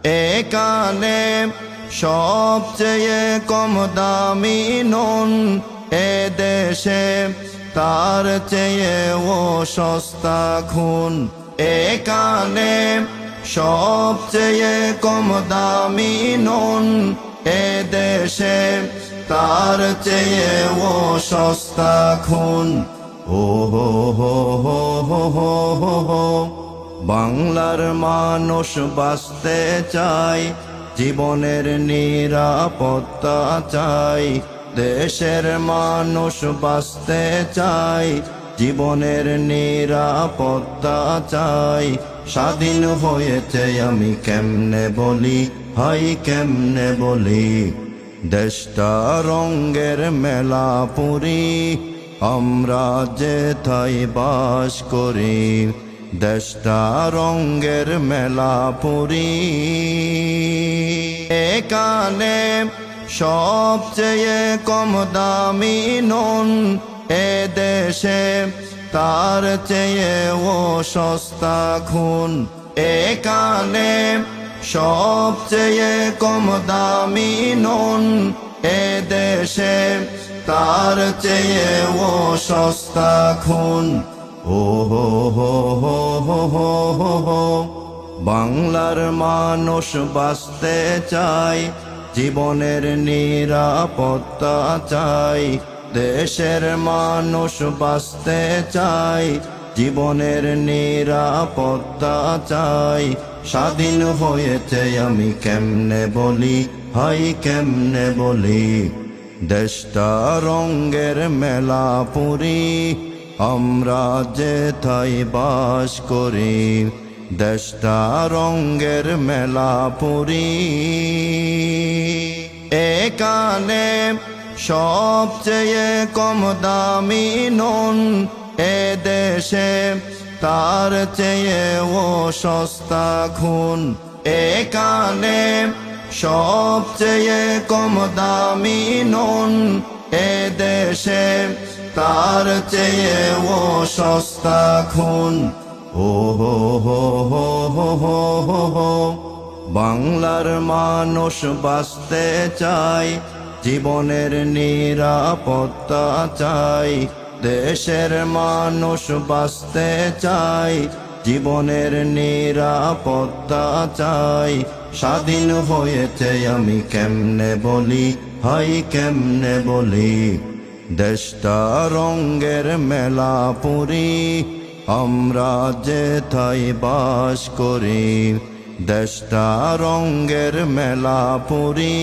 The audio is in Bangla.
এখানে সবচেয়ে কম দামি নুন, এ দেশে তার চেয়েও সস্তা খুন। এখানে সবচেয়ে কম দামি নুন, এ দেশে তার চেয়েও সস্তা খুন। ও হো হো হো হো হো হো, বাংলার মানুষ বাঁচতে চায়, জীবনের নিরাপত্তা চাই। দেশের মানুষ বাঁচতে চায়, জীবনের নিরাপত্তা চাই। স্বাধীন হয়েছে আমি কেমনে বলি, হাই কেমনে বলি। দেশটা রঙের মেলা পুরি, আমরা যেথায় বাস করি। দেশটা রঙের মেলা পুরি। এখানে সবচেয়ে কম দামি নুন, এ দেশে তার চেয়েও সস্তা খুন। এখানে সবচেয়ে কম দামি নুন, এ দেশে তার চেয়েও সস্তা খুন। ও হো হো হো হো হো হো হো, বাংলার মানুষ বাঁচতে চায়, জীবনের নিরাপত্তা চাই। দেশের মানুষ বাঁচতে চায়, জীবনের নিরাপত্তা চাই। স্বাধীন হয়েছে আমি কেমনে বলি, হাই কেমনে বলি। দেশটা রঙের মেলা পুরি, আমরা যেথায় বাস করি। দেশটা রঙের মেলা পুরি। এখানে সবচেয়ে কম দামি নুন, এ দেশে তার চেয়েও সস্তা খুন। এখানে সবচেয়ে কম দামি নুন, এ দেশে তার চেয়েও সস্তা খুন। ও হো হো হো হো হো হো হো, বাংলার মানুষ বাঁচতে চায়, জীবনের নিরাপত্তা চাই। দেশের মানুষ বাঁচতে চায়, জীবনের নিরাপত্তা চাই। স্বাধীন হয়েছে আমি কেমনে বলি, হাই কেমনে বলি। দেশটা রঙের মেলা পুরি, আমরা যেথায় বাস করি। দেশটা রঙের মেলা পুরি।